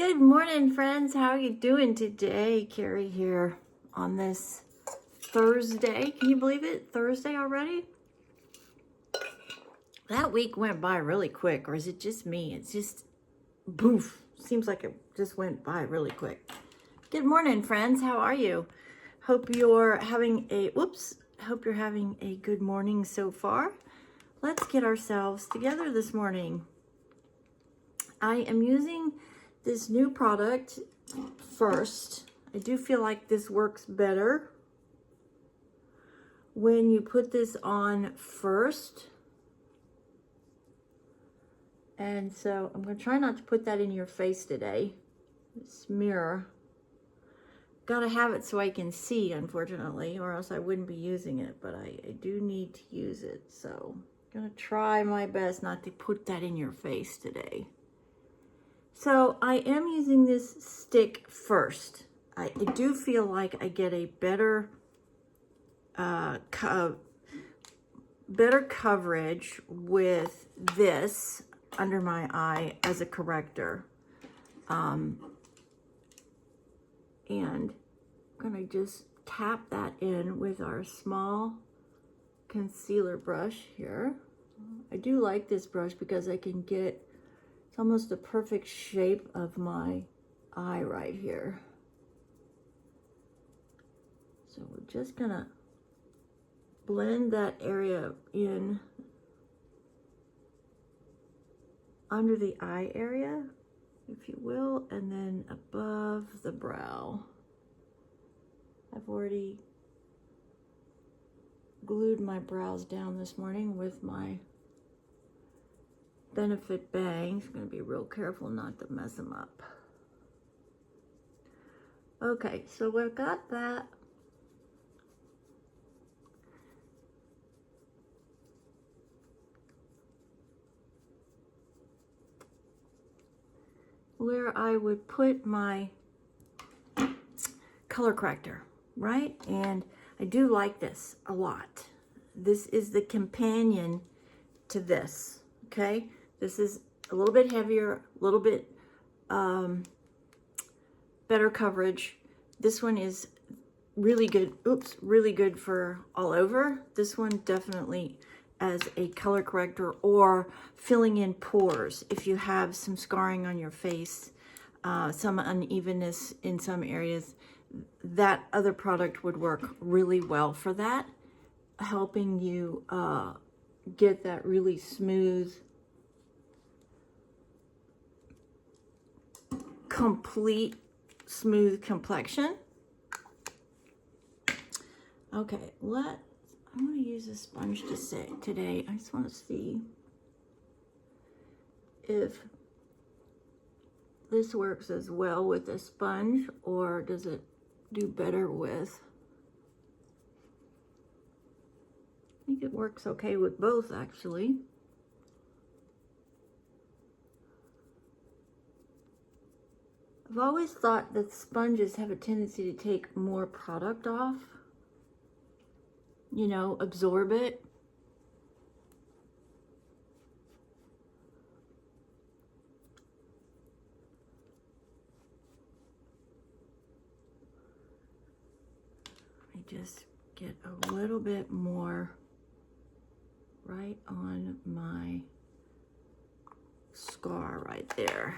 Good morning, friends. How are you doing today? Carrie here on this Thursday. Can you believe it? Thursday already? That week went by really quick, or is it just me? It's just boof. Seems like it just went by really quick. Good morning, friends. How are you? Hope you're having a good morning so far. Let's get ourselves together this morning. I am using this new product first. I do feel like this works better when you put this on first. And so I'm going to try not to put that in your face today. This mirror. Gotta have it so I can see, unfortunately, or else I wouldn't be using it, but I do need to use it. So I'm going to try my best not to put that in your face today. So I am using this stick first. I do feel like I get a better coverage with this under my eye as a corrector. And I'm gonna just tap that in with our small concealer brush here. I do like this brush because I can get, it's almost the perfect shape of my eye right here. So we're just gonna blend that area in under the eye area, if you will, and then above the brow. I've already glued my brows down this morning with my Benefit bangs. I'm going to be real careful not to mess them up. Okay, so we've got that. Where I would put my color corrector, right? And I do like this a lot. This is the companion to this, okay? This is a little bit heavier, a little bit better coverage. This one is really good, really good for all over. This one definitely as a color corrector or filling in pores. If you have some scarring on your face, some unevenness in some areas, that other product would work really well for that, helping you get that really smooth, complete smooth complexion. Okay, I'm going to use a sponge today. I just want to see if this works as well with a sponge, or does it do better with, I think it works okay with both, actually. I've always thought that sponges have a tendency to take more product off, you know, absorb it. I just get a little bit more right on my scar right there.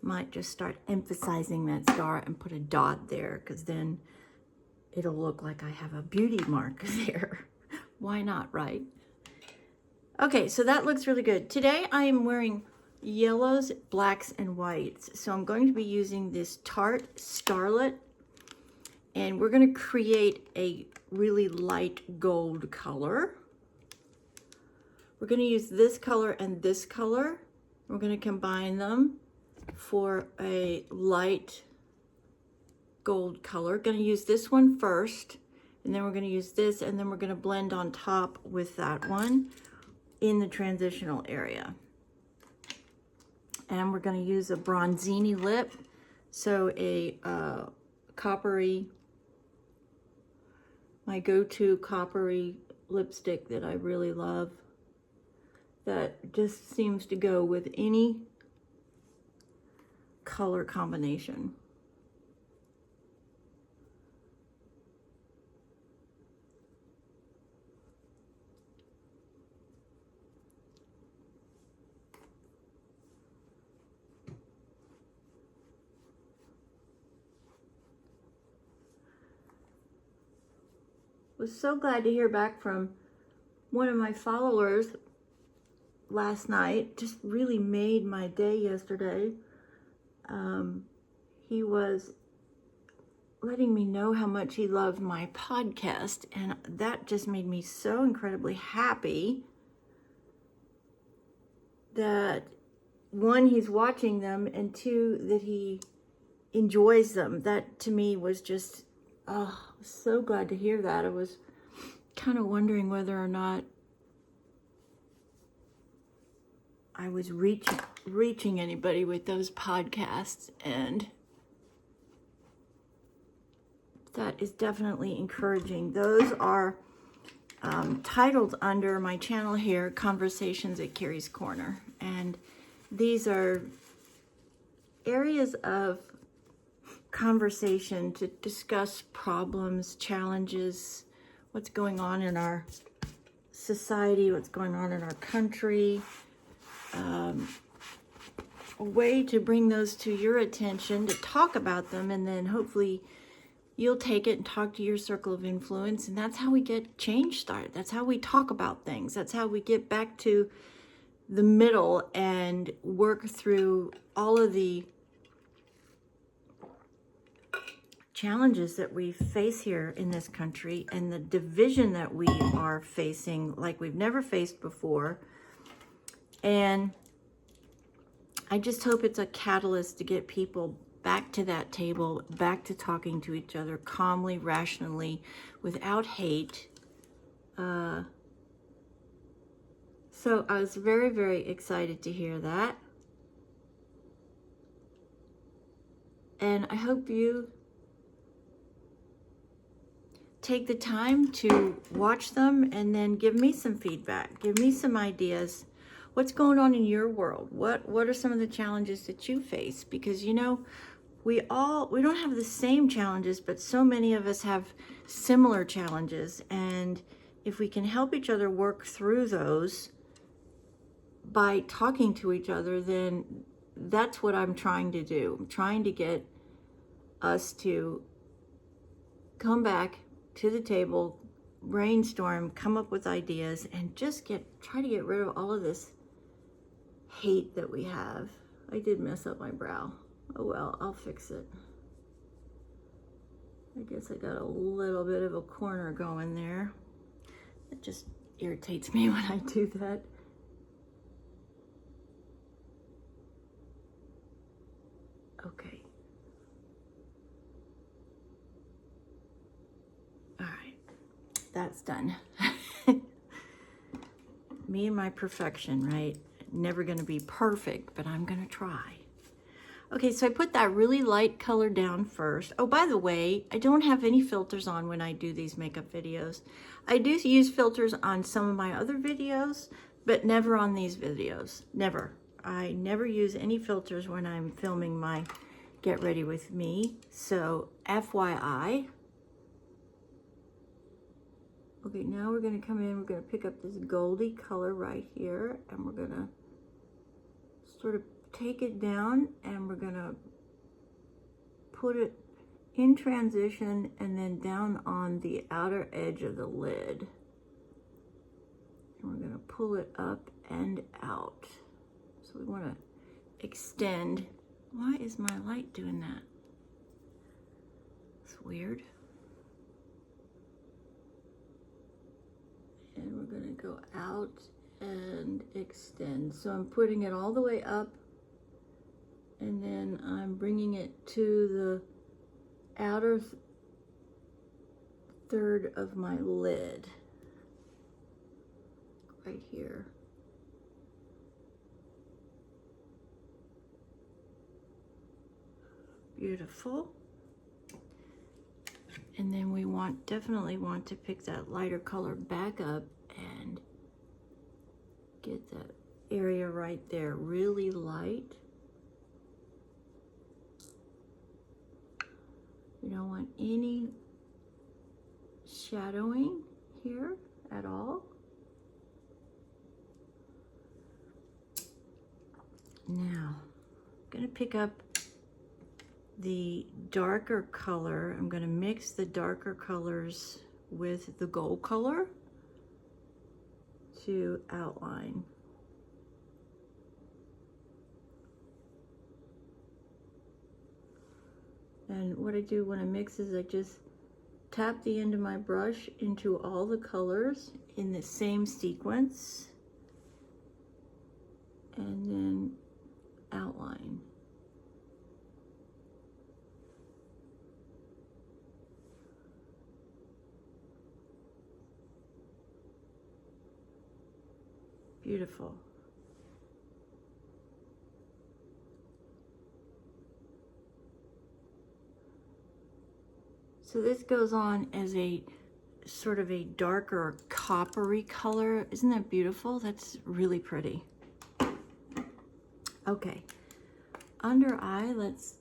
Might just start emphasizing that scar and put a dot there, because then it'll look like I have a beauty mark there. Why not, right? Okay, so that looks really good. Today I am wearing yellows, blacks, and whites. So I'm going to be using this Tarte Starlet, and we're going to create a really light gold color. We're going to use this color and this color. We're going to combine them for a light gold color. Going to use this one first, and then we're going to use this, and then we're going to blend on top with that one in the transitional area. And we're going to use a bronzini lip, so a coppery my go-to coppery lipstick that I really love, that just seems to go with any color combination. Was so glad to hear back from one of my followers last night. Just really made my day yesterday. He was letting me know how much he loved my podcast, and that just made me so incredibly happy that, one, he's watching them, and two, that he enjoys them. That to me was just, oh, so glad to hear that. I was kind of wondering whether or not I was reaching anybody with those podcasts, and that is definitely encouraging. Those are titled under my channel here, Conversations at Carrie's Corner, and these are areas of conversation to discuss problems, challenges, what's going on in our society, what's going on in our country, a way to bring those to your attention, to talk about them, and then hopefully you'll take it and talk to your circle of influence, and that's how we get change started. That's how we talk about things. That's how we get back to the middle and work through all of the challenges that we face here in this country and the division that we are facing like we've never faced before. And I just hope it's a catalyst to get people back to that table, back to talking to each other calmly, rationally, without hate. So I was very, very excited to hear that. And I hope you take the time to watch them and then give me some feedback, give me some ideas. What's going on in your world? What are some of the challenges that you face? Because, you know, we don't have the same challenges, but so many of us have similar challenges. And if we can help each other work through those by talking to each other, then that's what I'm trying to do. I'm trying to get us to come back to the table, brainstorm, come up with ideas, and just try to get rid of all of this hate that we have. I did mess up my brow. Oh well, I'll fix it. I guess I got a little bit of a corner going there. It just irritates me when I do that. Okay. All right, that's done. Me and my perfection, right? Never gonna be perfect, but I'm gonna try. Okay, so I put that really light color down first. Oh, by the way, I don't have any filters on when I do these makeup videos. I do use filters on some of my other videos, but never on these videos, never. I never use any filters when I'm filming my Get Ready With Me, so FYI. Okay, now we're gonna come in, we're gonna pick up this goldy color right here, and we're gonna sort of take it down, and we're gonna put it in transition and then down on the outer edge of the lid. And we're gonna pull it up and out. So we wanna extend. Why is my light doing that? It's weird. And we're gonna go out and extend. So I'm putting it all the way up, and then I'm bringing it to the outer third of my lid, right here. Beautiful. And then we want definitely want to pick that lighter color back up and get that area right there really light. We don't want any shadowing here at all. Now, I'm going to pick up the darker color. I'm going to mix the darker colors with the gold color to outline. And what I do when I mix is I just tap the end of my brush into all the colors in the same sequence and then outline. Beautiful. So this goes on as a sort of a darker coppery color. Isn't that beautiful? That's really pretty. Okay, under eye, let's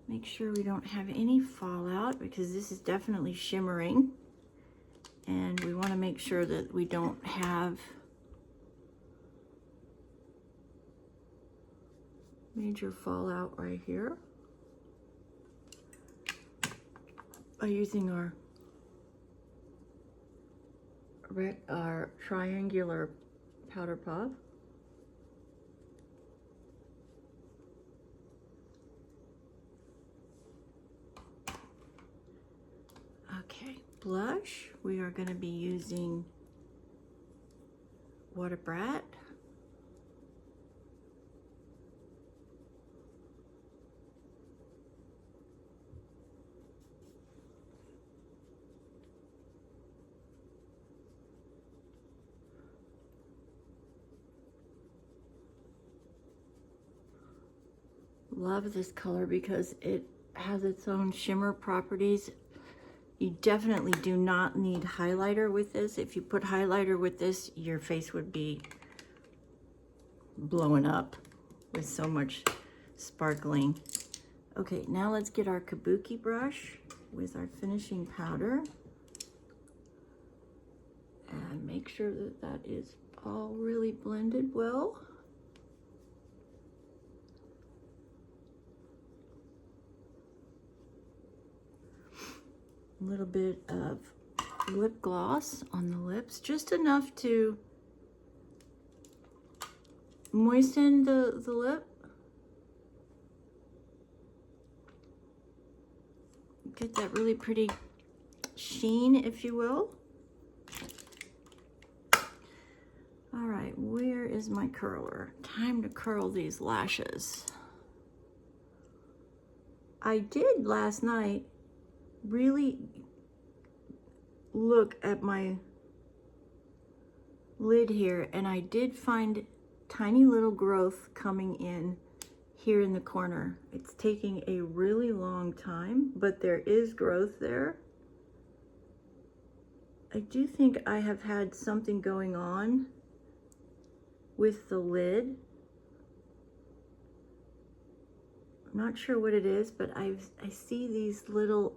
make sure we don't have any fallout because this is definitely shimmering. And we want to make sure that we don't have major fallout right here. By using our triangular powder puff. Okay, blush, we are going to be using Water Brat. Love this color because it has its own shimmer properties. You definitely do not need highlighter with this. If you put highlighter with this, your face would be blowing up with so much sparkling. Okay, now let's get our kabuki brush with our finishing powder and make sure that that is all really blended well. A little bit of lip gloss on the lips, just enough to moisten the lip. Get that really pretty sheen, if you will. All right, where is my curler? Time to curl these lashes. I did last night really look at my lid here, and I did find tiny little growth coming in here in the corner. It's taking a really long time, but there is growth there. I do think I have had something going on with the lid. I'm not sure what it is, but I see these little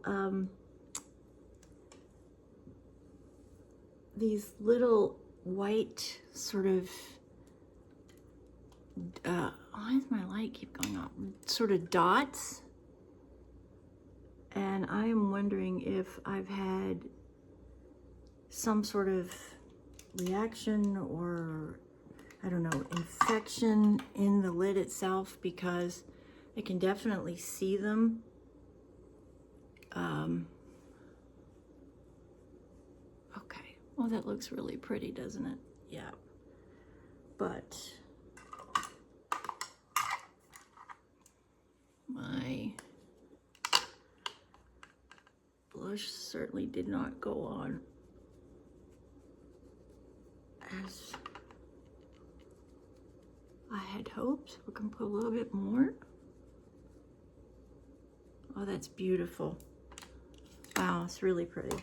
white sort of why does my light keep going off? Sort of dots, and I am wondering if I've had some sort of reaction or I don't know, infection in the lid itself, because I can definitely see them. Okay, well that looks really pretty, doesn't it? Yeah, but my blush certainly did not go on as I had hoped. We can put a little bit more. Oh, that's beautiful. Wow, Oh, it's really pretty.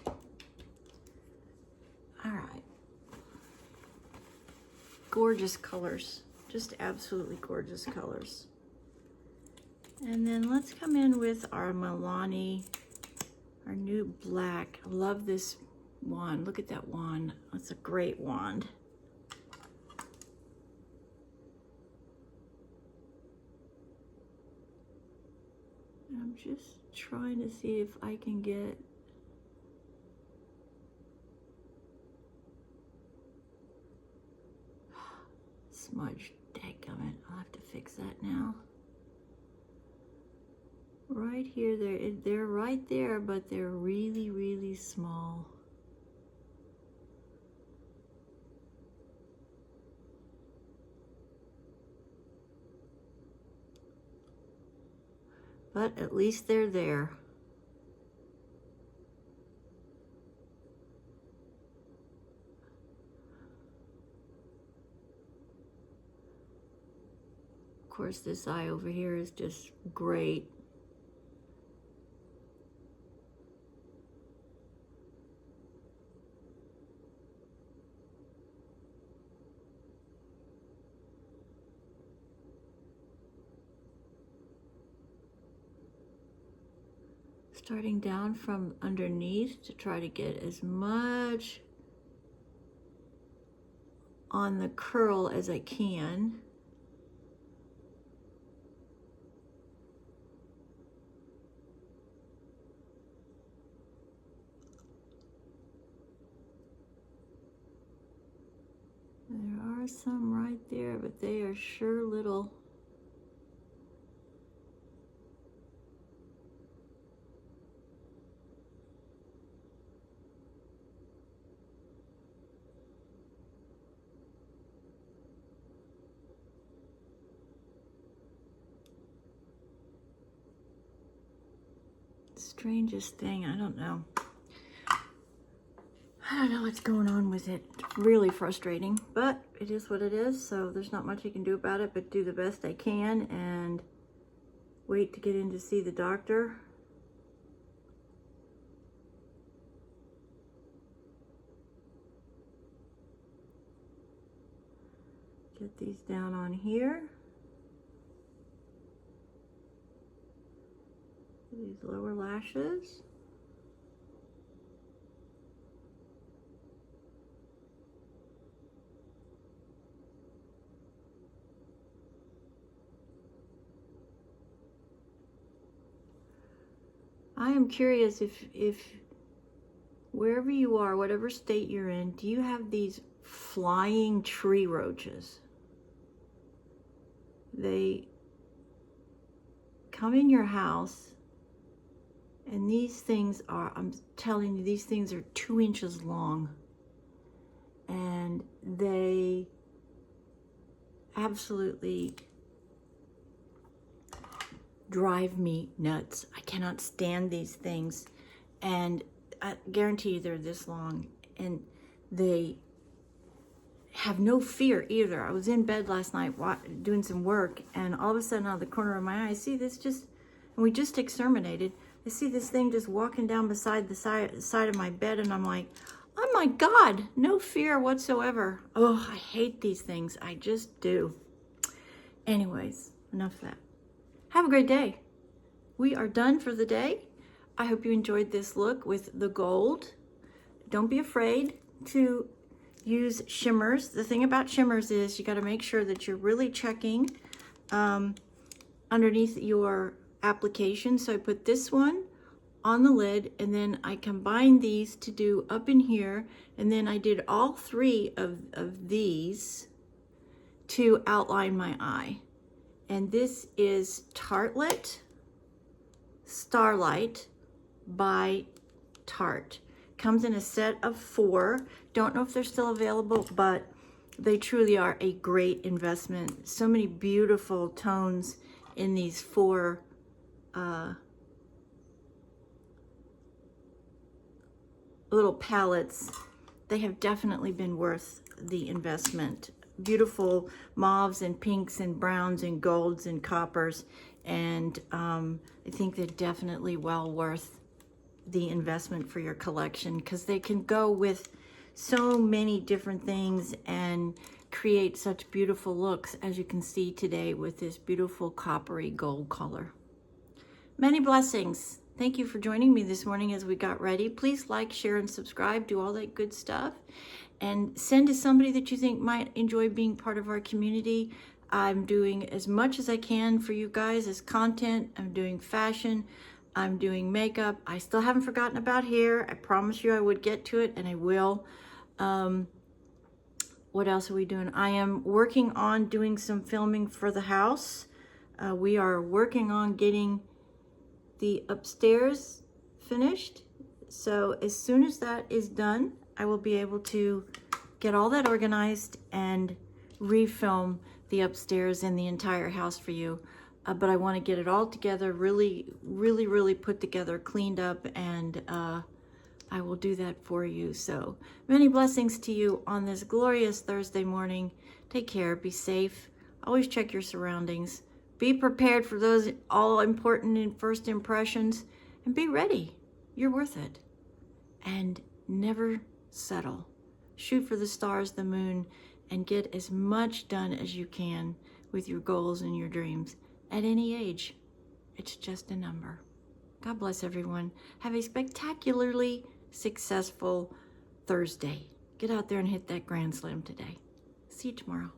All right. Gorgeous colors. Just absolutely gorgeous colors. And then let's come in with our Milani, our new black. I love this wand. Look at that wand. That's a great wand. I'm just trying to see if I can get smudged. Dadgummit, I'll have to fix that now. Right here, they're right there, but they're really, really small. But at least they're there. Of course, this eye over here is just great. Starting down from underneath to try to get as much on the curl as I can. There are some right there, but they are sure little. Strangest thing, I don't know. I don't know what's going on with it. It's really frustrating, but it is what it is, so there's not much I can do about it but do the best I can and wait to get in to see the doctor. Get these down on here. These lower lashes. I am curious if wherever you are, whatever state you're in, do you have these flying tree roaches? They come in your house, and these things are, I'm telling you, these things are 2 inches long. And they absolutely drive me nuts. I cannot stand these things. And I guarantee you they're this long. And they have no fear either. I was in bed last night doing some work, and all of a sudden out of the corner of my eye, I see this and we just exterminated. I see this thing just walking down beside the side of my bed, and I'm like, oh my God, no fear whatsoever. Oh, I hate these things. I just do. Anyways, enough of that. Have a great day. We are done for the day. I hope you enjoyed this look with the gold. Don't be afraid to use shimmers. The thing about shimmers is you got to make sure that you're really checking underneath your application. So I put this one on the lid, and then I combined these to do up in here, and then I did all 3 of these to outline my eye. And this is Tartlet Starlight by Tarte. Comes in a set of 4. Don't know if they're still available, but they truly are a great investment. So many beautiful tones in these 4 little palettes. They have definitely been worth the investment. Beautiful mauves and pinks and browns and golds and coppers, and I think they're definitely well worth the investment for your collection, because they can go with so many different things and create such beautiful looks, as you can see today with this beautiful coppery gold color. Many blessings. Thank you for joining me this morning as we got ready. Please like, share, and subscribe. Do all that good stuff. And send to somebody that you think might enjoy being part of our community. I'm doing as much as I can for you guys as content. I'm doing fashion. I'm doing makeup. I still haven't forgotten about hair. I promised you I would get to it, and I will. What else are we doing? I am working on doing some filming for the house. We are working on getting the upstairs finished. So as soon as that is done, I will be able to get all that organized and refilm the upstairs and the entire house for you. But I want to get it all together, really put together, cleaned up, and I will do that for you. So many blessings to you on this glorious Thursday morning. Take care, be safe, always check your surroundings, be prepared for those all important first impressions, and be ready. You're worth it. And never settle. Shoot for the stars, the moon, and get as much done as you can with your goals and your dreams at any age. It's just a number. God bless everyone. Have a spectacularly successful Thursday. Get out there and hit that grand slam today. See you tomorrow.